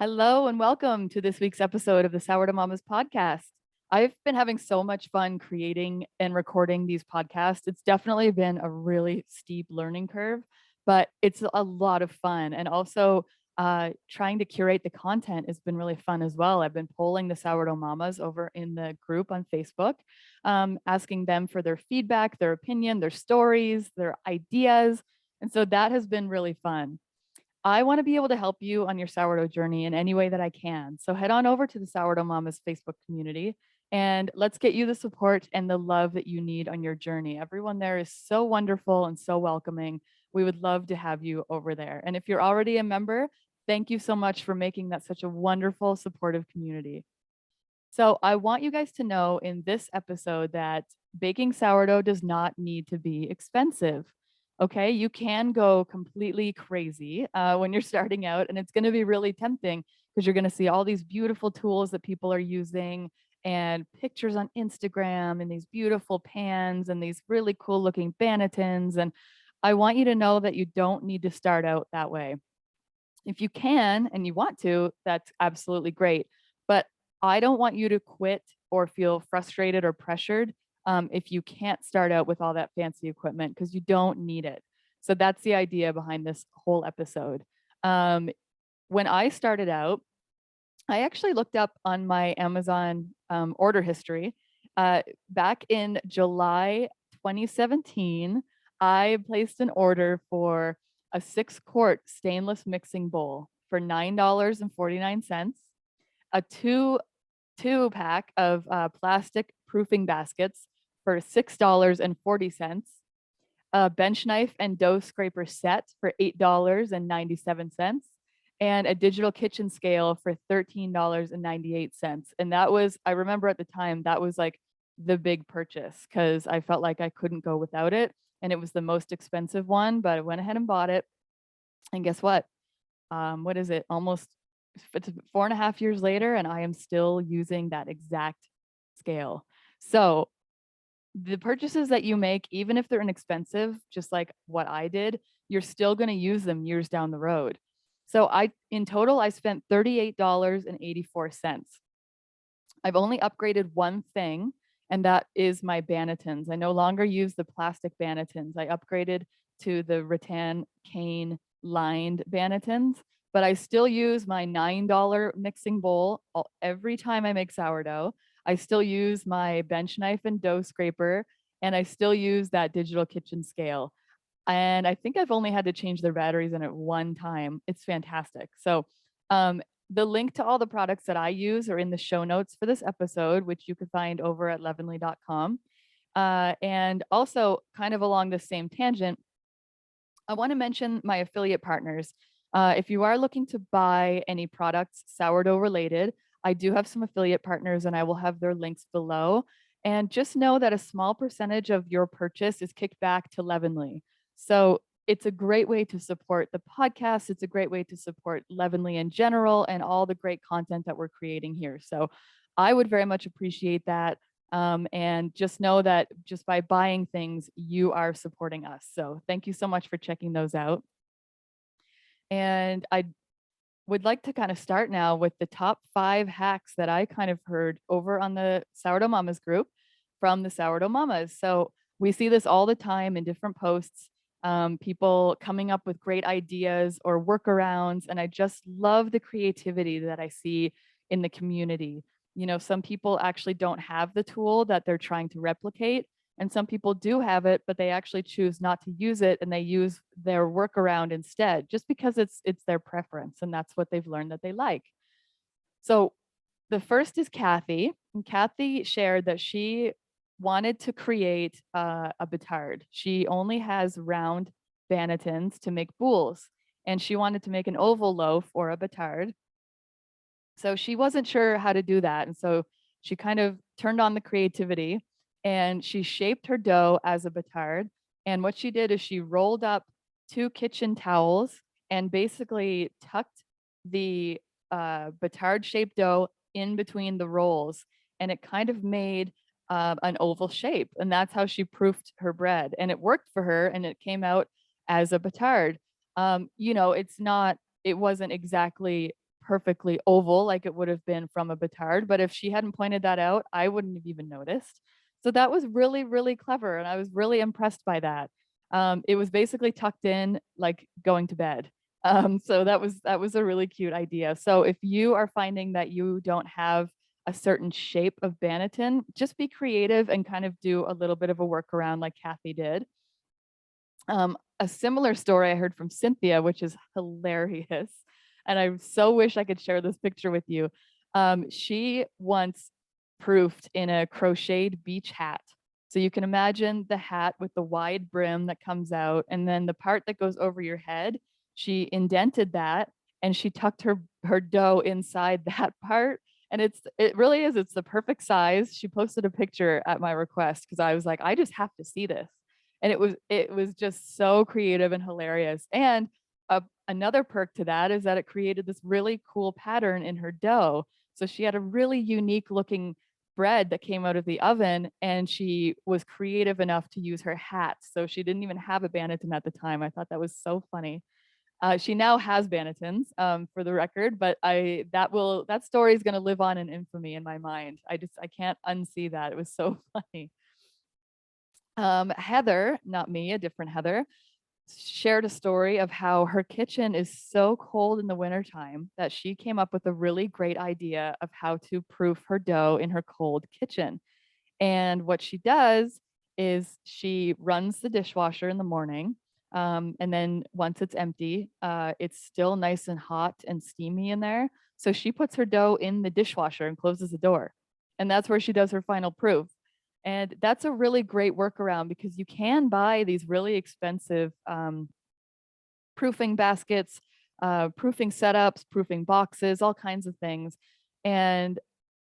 Hello and welcome to this week's episode of the Sourdough Mamas podcast. I've been having so much fun creating and recording these podcasts. It's definitely been a really steep learning curve, but it's a lot of fun. And also, trying to curate the content has been really fun as well. I've been polling the Sourdough Mamas over in the group on Facebook, asking them for their feedback, their opinion, their stories, their ideas. And so that has been really fun. I want to be able to help you on your sourdough journey in any way that I can. So head on over to the Sourdough Mamas Facebook community and let's get you the support and the love that you need on your journey. Everyone there is so wonderful and so welcoming. We would love to have you over there. And if you're already a member, thank you so much for making that such a wonderful, supportive community. So I want you guys to know in this episode that baking sourdough does not need to be expensive. Okay, you can go completely crazy when you're starting out, and it's going to be really tempting because you're going to see all these beautiful tools that people are using and pictures on Instagram and these beautiful pans and these really cool looking bannetons. And I want you to know that you don't need to start out that way. If you can and you want to, that's absolutely great. But I don't want you to quit or feel frustrated or pressured if you can't start out with all that fancy equipment because you don't need it. So that's the idea behind this whole episode. When I started out, I actually looked up on my Amazon order history. Back in July 2017, I placed an order for a 6-quart stainless mixing bowl for $9.49, a two pack of plastic proofing baskets for $6.40, a bench knife and dough scraper set for $8.97, and a digital kitchen scale for $13.98. And that was, I remember at the time, that was like the big purchase because I felt like I couldn't go without it. And it was the most expensive one, but I went ahead and bought it. And guess what? What is it? Almost it's 4.5 years later, and I am still using that exact scale. So the purchases that you make, even if they're inexpensive, just like what I did, you're still going to use them years down the road. So in total, I spent $38.84. I've only upgraded one thing, and that is my bannetons. I no longer use the plastic bannetons. I upgraded to the rattan cane lined bannetons, but I still use my $9 mixing bowl every time I make sourdough. I still use my bench knife and dough scraper, and I still use that digital kitchen scale. And I think I've only had to change the batteries in it one time. It's fantastic. So the link to all the products that I use are in the show notes for this episode, which you can find over at leavenly.com. And also, kind of along the same tangent, I want to mention my affiliate partners. If you are looking to buy any products sourdough related, I do have some affiliate partners and I will have their links below. And just know that a small percentage of your purchase is kicked back to Leavenly. So it's a great way to support the podcast. It's a great way to support Leavenly in general and all the great content that we're creating here. So I would very much appreciate that. And just know that just by buying things, you are supporting us. So thank you so much for checking those out. And I would like to kind of start now with the top 5 hacks that I kind of heard over on the Sourdough Mamas group from the Sourdough Mamas. So we see this all the time in different posts, people coming up with great ideas or workarounds. And I just love the creativity that I see in the community. You know, some people actually don't have the tool that they're trying to replicate. And some people do have it, but they actually choose not to use it and they use their workaround instead, just because it's their preference and that's what they've learned that they like. So the first is Kathy. And Kathy shared that she wanted to create a Batard. She only has round bannetons to make boules, and she wanted to make an oval loaf or a Batard. So she wasn't sure how to do that. And so she kind of turned on the creativity and she shaped her dough as a Batard. And what she did is she rolled up 2 kitchen towels and basically tucked the Batard shaped dough in between the rolls. And it kind of made an oval shape. And that's how she proofed her bread. And it worked for her and it came out as a Batard. You know, it wasn't exactly perfectly oval like it would have been from a Batard. But if she hadn't pointed that out, I wouldn't have even noticed. So that was really, really clever. And I was really impressed by that. It was basically tucked in like going to bed. So that was a really cute idea. So if you are finding that you don't have a certain shape of banneton, just be creative and kind of do a little bit of a workaround like Kathy did. A similar story I heard from Cynthia, which is hilarious. And I so wish I could share this picture with you. She once proofed in a crocheted beach hat. So you can imagine the hat with the wide brim that comes out, and then the part that goes over your head, she indented that and she tucked her dough inside that part. And it really is, it's the perfect size. She posted a picture at my request because I was like, I just have to see this. And it was just so creative and hilarious. And another perk to that is that it created this really cool pattern in her dough. So she had a really unique looking bread that came out of the oven, and she was creative enough to use her hat. So she didn't even have a banneton at the time. I thought that was so funny. She now has bannetons, for the record, but that story is going to live on in infamy in my mind. I can't unsee that. It was so funny. Heather, not me, a different Heather, shared a story of how her kitchen is so cold in the wintertime that she came up with a really great idea of how to proof her dough in her cold kitchen. And what she does is she runs the dishwasher in the morning. And then once it's empty, it's still nice and hot and steamy in there. So she puts her dough in the dishwasher and closes the door. And that's where she does her final proof. And that's a really great workaround because you can buy these really expensive proofing baskets, proofing setups, proofing boxes, all kinds of things. And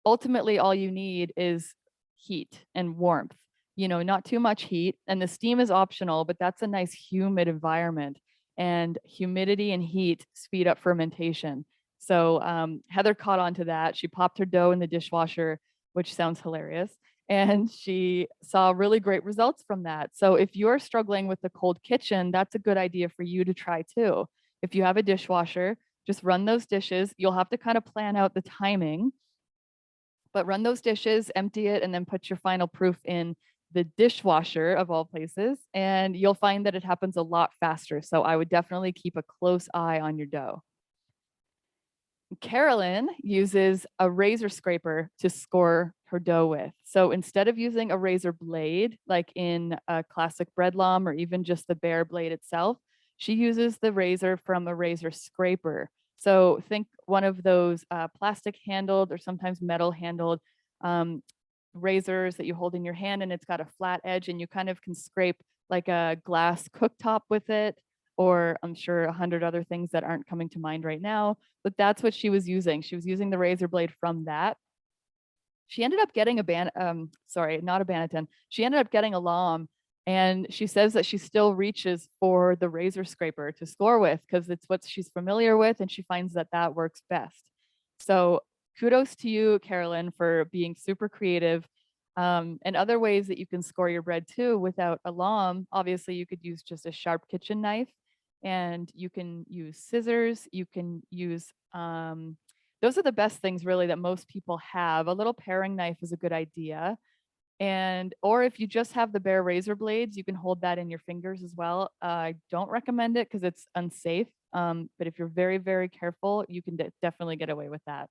ultimately, all you need is heat and warmth, not too much heat. And the steam is optional, but that's a nice humid environment. And humidity and heat speed up fermentation. So Heather caught on to that. She popped her dough in the dishwasher, which sounds hilarious. And she saw really great results from that. So if you're struggling with the cold kitchen, that's a good idea for you to try too. If you have a dishwasher, just run those dishes. You'll have to kind of plan out the timing, but run those dishes, empty it, and then put your final proof in the dishwasher of all places. And you'll find that it happens a lot faster. So I would definitely keep a close eye on your dough. Carolyn uses a razor scraper to score her dough with. So instead of using a razor blade, like in a classic bread lom or even just the bare blade itself, she uses the razor from a razor scraper. So think one of those plastic handled or sometimes metal handled razors that you hold in your hand, and it's got a flat edge, and you kind of can scrape like a glass cooktop with it, or I'm sure 100 other things that aren't coming to mind right now, but that's what she was using. She was using the razor blade from that. She ended up getting not a banneton. She ended up getting a lom, and she says that she still reaches for the razor scraper to score with because it's what she's familiar with, and she finds that that works best. So kudos to you, Carolyn, for being super creative. And other ways that you can score your bread too without a lom. Obviously, you could use just a sharp kitchen knife, and you can use scissors. You can use those are the best things really that most people have. A little paring knife is a good idea. Or if you just have the bare razor blades, you can hold that in your fingers as well. I don't recommend it because it's unsafe. But if you're very, very careful, you can definitely get away with that.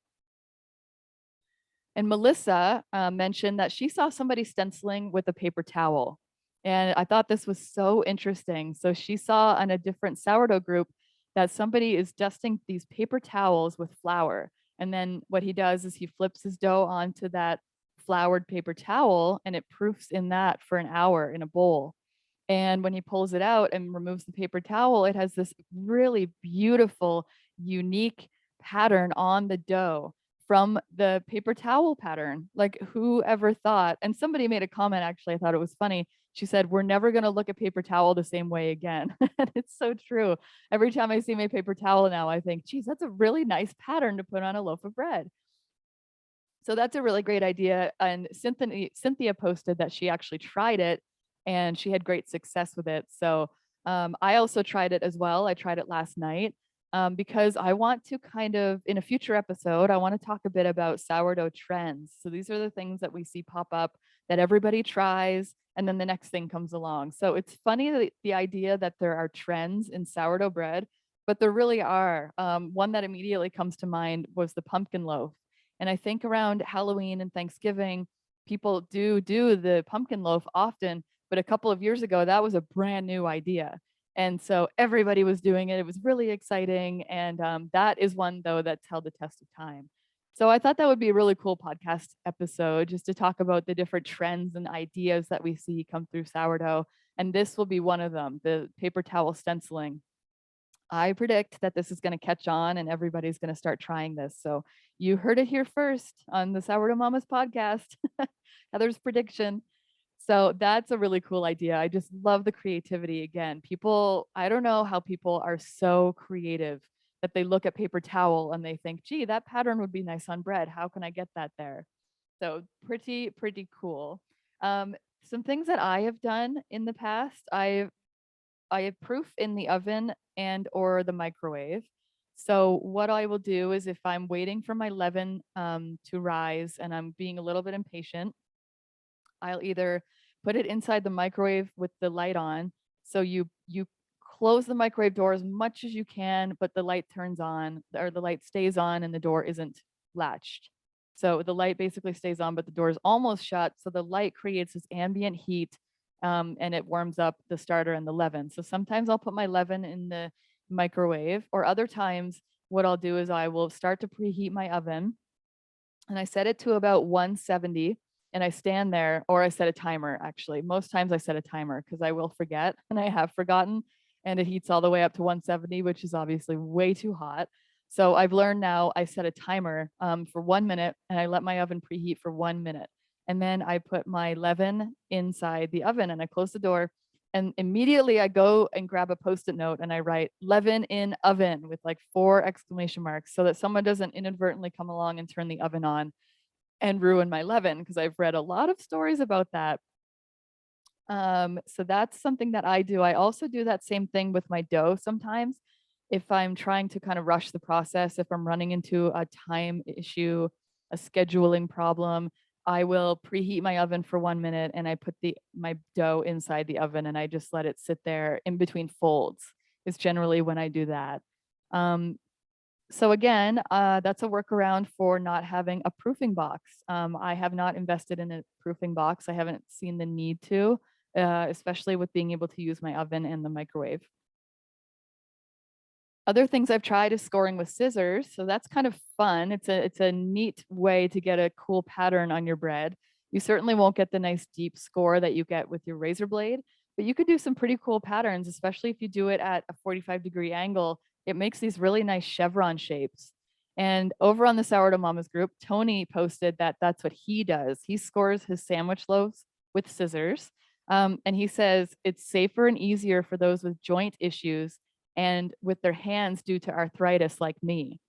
And Melissa mentioned that she saw somebody stenciling with a paper towel. And I thought this was so interesting. So she saw on a different sourdough group that somebody is dusting these paper towels with flour. And then what he does is he flips his dough onto that floured paper towel, and it proofs in that for an hour in a bowl. And when he pulls it out and removes the paper towel, it has this really beautiful, unique pattern on the dough from the paper towel pattern. Like, who ever thought? And somebody made a comment, actually, I thought it was funny. She said, "We're never going to look at paper towel the same way again." And it's so true. Every time I see my paper towel now, I think, geez, that's a really nice pattern to put on a loaf of bread. So that's a really great idea. And Cynthia posted that she actually tried it and she had great success with it. So I also tried it as well. I tried it last night. because I want to kind of, in a future episode, I want to talk a bit about sourdough trends. So these are the things that we see pop up that everybody tries, and then the next thing comes along. So it's funny that the idea that there are trends in sourdough bread, but there really are. One that immediately comes to mind was the pumpkin loaf. And I think around Halloween and Thanksgiving, people do the pumpkin loaf often, but a couple of years ago, that was a brand new idea. And so everybody was doing it. It was really exciting. And that is one, though, that's held the test of time. So I thought that would be a really cool podcast episode just to talk about the different trends and ideas that we see come through sourdough. And this will be one of them, the paper towel stenciling. I predict that this is going to catch on and everybody's going to start trying this. So you heard it here first on the Sourdough Mamas podcast. Heather's prediction. So that's a really cool idea. I just love the creativity again. People, I don't know how people are so creative that they look at paper towel and they think, gee, that pattern would be nice on bread. How can I get that there? So pretty cool. Some things that I have done in the past, I have proof in the oven and or the microwave. So what I will do is if I'm waiting for my leaven to rise and I'm being a little bit impatient, I'll either put it inside the microwave with the light on. So you close the microwave door as much as you can, but the light turns on or the light stays on and the door isn't latched. So the light basically stays on, but the door is almost shut. So the light creates this ambient heat and it warms up the starter and the leaven. So sometimes I'll put my leaven in the microwave, or other times what I'll do is I will start to preheat my oven and I set it to about 170 and I stand there, or I set a timer actually. Most times I set a timer because I will forget and I have forgotten, and it heats all the way up to 170, which is obviously way too hot. So I've learned now I set a timer for 1 minute and I let my oven preheat for 1 minute. And then I put my leaven inside the oven and I close the door. And immediately I go and grab a post-it note and I write leaven in oven with like 4 exclamation marks so that someone doesn't inadvertently come along and turn the oven on and ruin my leaven, because I've read a lot of stories about that. So that's something that I do. I also do that same thing with my dough sometimes. If I'm trying to kind of rush the process, if I'm running into a time issue, a scheduling problem, I will preheat my oven for 1 minute and I put my dough inside the oven and I just let it sit there in between folds is generally when I do that. So again, that's a workaround for not having a proofing box. I have not invested in a proofing box. I haven't seen the need to, especially with being able to use my oven and the microwave. Other things I've tried is scoring with scissors. So that's kind of fun. It's a neat way to get a cool pattern on your bread. You certainly won't get the nice deep score that you get with your razor blade, but you could do some pretty cool patterns, especially if you do it at a 45-degree angle. It makes these really nice chevron shapes. And over on the Sourdough Mamas group, Tony posted that that's what he does. He scores his sandwich loaves with scissors. And he says it's safer and easier for those with joint issues and with their hands due to arthritis like me.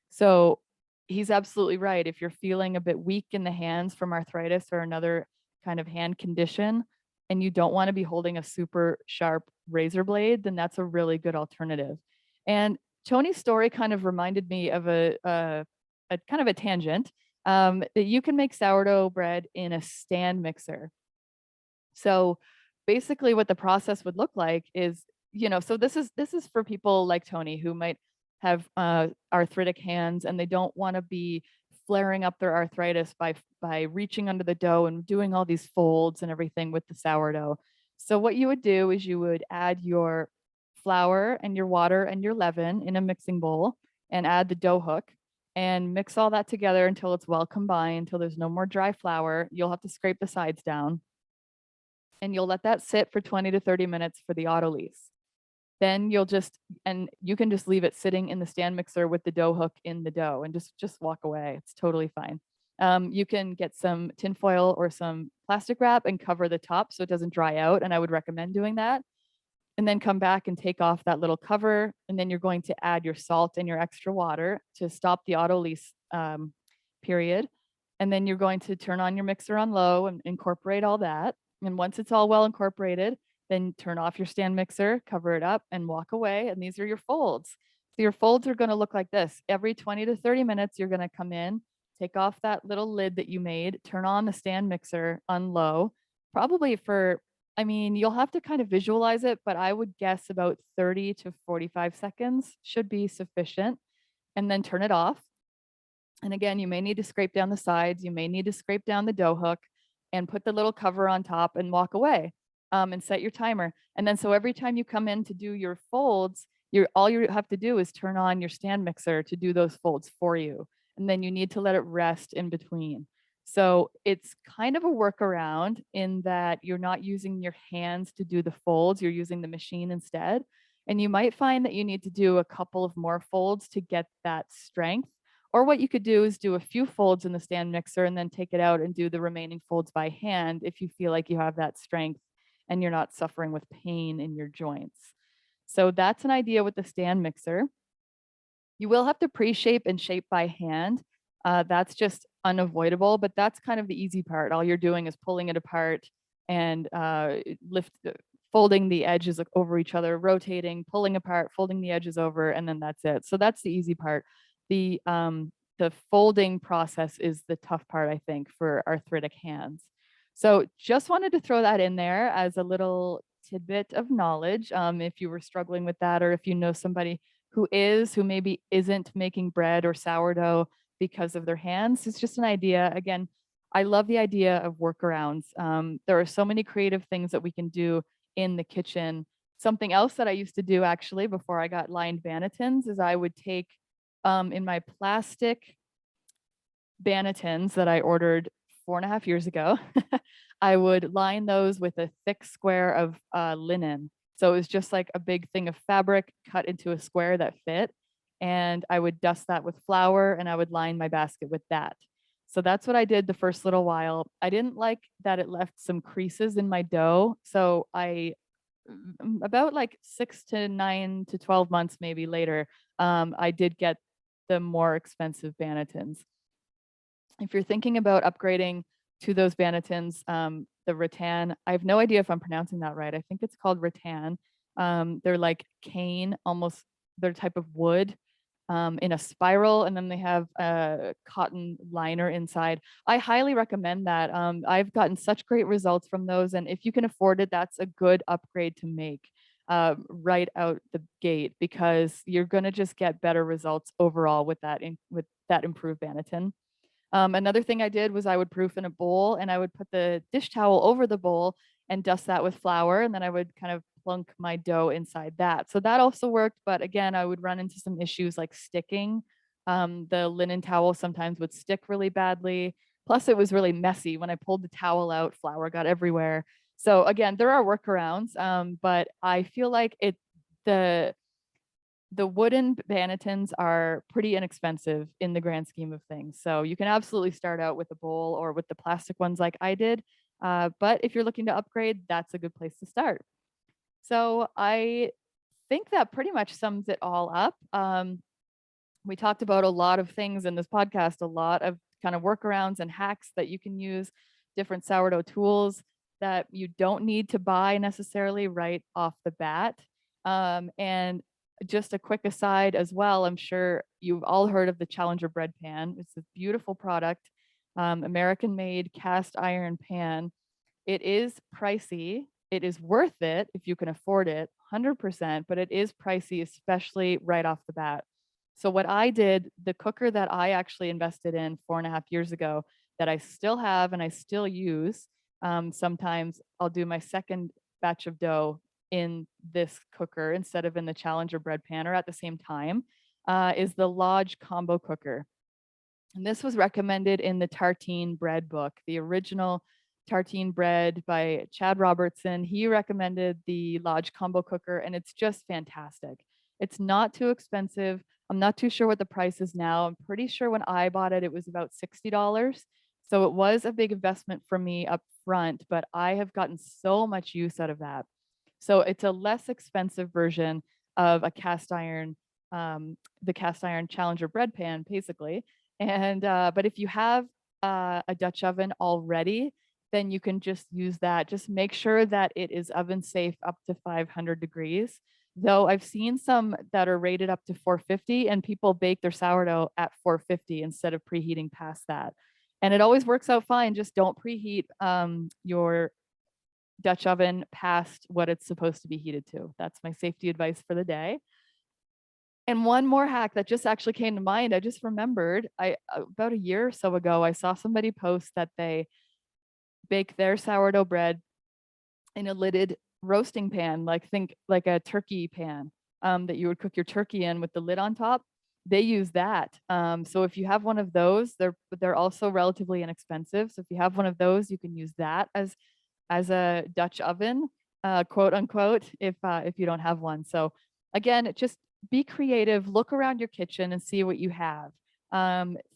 So he's absolutely right. If you're feeling a bit weak in the hands from arthritis or another kind of hand condition, and you don't want to be holding a super sharp razor blade, then that's a really good alternative. And Tony's story kind of reminded me of a kind of a tangent that you can make sourdough bread in a stand mixer. So basically what the process would look like is, so this is for people like Tony who might have arthritic hands and they don't want to be flaring up their arthritis by reaching under the dough and doing all these folds and everything with the sourdough. So what you would do is you would add your flour and your water and your leaven in a mixing bowl and add the dough hook and mix all that together until it's well combined, until there's no more dry flour. You'll have to scrape the sides down and you'll let that sit for 20 to 30 minutes for the autolyse. Then you can just leave it sitting in the stand mixer with the dough hook in the dough and just walk away. It's totally fine. You can get some tin foil or some plastic wrap and cover the top so it doesn't dry out. And I would recommend doing that. And then come back and take off that little cover. And then you're going to add your salt and your extra water to stop the autolyse period. And then you're going to turn on your mixer on low and incorporate all that. And once it's all well incorporated, then turn off your stand mixer, cover it up and walk away. And these are your folds. So your folds are going to look like this. Every 20 to 30 minutes, you're going to come in, take off that little lid that you made, turn on the stand mixer on low, probably for, I mean, you'll have to kind of visualize it, but I would guess about 30 to 45 seconds should be sufficient, and then turn it off. And again, you may need to scrape down the sides, you may need to scrape down the dough hook and put the little cover on top and walk away, and set your timer. And then so every time you come in to do your folds, all you have to do is turn on your stand mixer to do those folds for you. And then you need to let it rest in between. So it's kind of a workaround in that you're not using your hands to do the folds, you're using the machine instead. And you might find that you need to do a couple of more folds to get that strength. Or what you could do is do a few folds in the stand mixer and then take it out and do the remaining folds by hand if you feel like you have that strength and you're not suffering with pain in your joints. So that's an idea with the stand mixer. You will have to pre-shape and shape by hand. That's just unavoidable, but that's kind of the easy part. All you're doing is pulling it apart and folding the edges over each other, rotating, pulling apart, folding the edges over, and then that's it. So that's the easy part. The folding process is the tough part, I think, for arthritic hands. So just wanted to throw that in there as a little tidbit of knowledge. If you were struggling with that, or if you know somebody who maybe isn't making bread or sourdough because of their hands, it's just an idea. Again, I love the idea of workarounds. There are so many creative things that we can do in the kitchen. Something else that I used to do actually before I got lined bannetons is I would take in my plastic bannetons that I ordered 4.5 years ago, I would line those with a thick square of linen. So it was just like a big thing of fabric cut into a square that fit. And I would dust that with flour and I would line my basket with that. So that's what I did the first little while. I didn't like that it left some creases in my dough. So about like 6 to 9 to 12 months maybe later, I did get the more expensive bannetons. If you're thinking about upgrading to those bannetons, the Rattan, I have no idea if I'm pronouncing that right. I think it's called Rattan. They're like cane, almost their type of wood, in a spiral, and then they have a cotton liner inside. I highly recommend that. I've gotten such great results from those, and if you can afford it, that's a good upgrade to make right out the gate, because you're going to just get better results overall with that improved banneton. Another thing I did was I would proof in a bowl and I would put the dish towel over the bowl and dust that with flour. And then I would kind of plunk my dough inside that. So that also worked. But again, I would run into some issues like sticking. The linen towel sometimes would stick really badly. Plus it was really messy. When I pulled the towel out, flour got everywhere. So again, there are workarounds, but I feel like the wooden bannetons are pretty inexpensive in the grand scheme of things. So you can absolutely start out with a bowl or with the plastic ones like I did. But if you're looking to upgrade, that's a good place to start. So I think that pretty much sums it all up. We talked about a lot of things in this podcast, a lot of kind of workarounds and hacks that you can use, different sourdough tools that you don't need to buy necessarily right off the bat. And just a quick aside as well, I'm sure you've all heard of the Challenger bread pan. It's a beautiful product, American made cast iron pan. It is pricey. It is worth it if you can afford it, 100%, but it is pricey, especially right off the bat. So what I did, the cooker that I actually invested in 4.5 years ago that I still have and I still use, sometimes I'll do my second batch of dough in this cooker instead of in the Challenger bread pan or at the same time, is the Lodge combo cooker. And this was recommended in the Tartine bread book, the original Tartine bread by Chad Robertson. He recommended the Lodge combo cooker, and it's just fantastic. It's not too expensive. I'm not too sure what the price is now. I'm pretty sure when I bought it, it was about $60. So it was a big investment for me up front, but I have gotten so much use out of that. So it's a less expensive version of a cast iron, the cast iron Challenger bread pan, basically. And but if you have a Dutch oven already, then you can just use that. Just make sure that it is oven safe up to 500 degrees. though I've seen some that are rated up to 450 and people bake their sourdough at 450 instead of preheating past that. And it always works out fine. Just don't preheat your Dutch oven past what it's supposed to be heated to. That's my safety advice for the day. And one more hack that just actually came to mind, I just remembered, I about a year or so ago, I saw somebody post that they bake their sourdough bread in a lidded roasting pan, like think like a turkey pan that you would cook your turkey in with the lid on top. They use that. So if you have one of those, they're also relatively inexpensive. So if you have one of those, you can use that as a Dutch oven, quote unquote, if you don't have one. So again, just be creative, look around your kitchen and see what you have.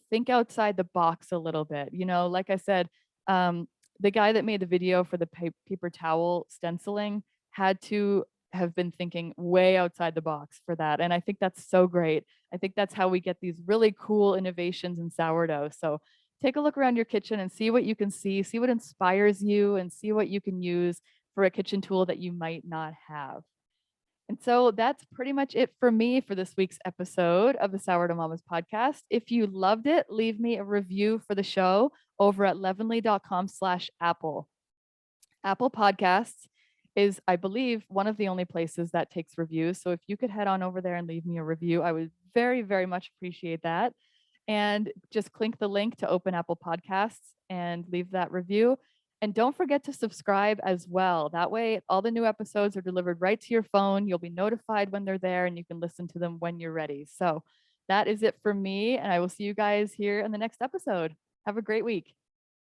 Think outside the box a little bit. You know, like I said, the guy that made the video for the paper towel stenciling had to have been thinking way outside the box for that. And I think that's so great. I think that's how we get these really cool innovations in sourdough. So take a look around your kitchen and see what you can see what inspires you, and see what you can use for a kitchen tool that you might not have. And so that's pretty much it for me for this week's episode of the Sourdough Mamas podcast. If you loved it, leave me a review for the show over at leavenly.com/Apple. Apple Podcasts is, I believe, one of the only places that takes reviews. So if you could head on over there and leave me a review, I would very, very much appreciate that. And just click the link to open Apple Podcasts and leave that review. And don't forget to subscribe as well. That way, all the new episodes are delivered right to your phone. You'll be notified when they're there and you can listen to them when you're ready. So that is it for me. And I will see you guys here in the next episode. Have a great week.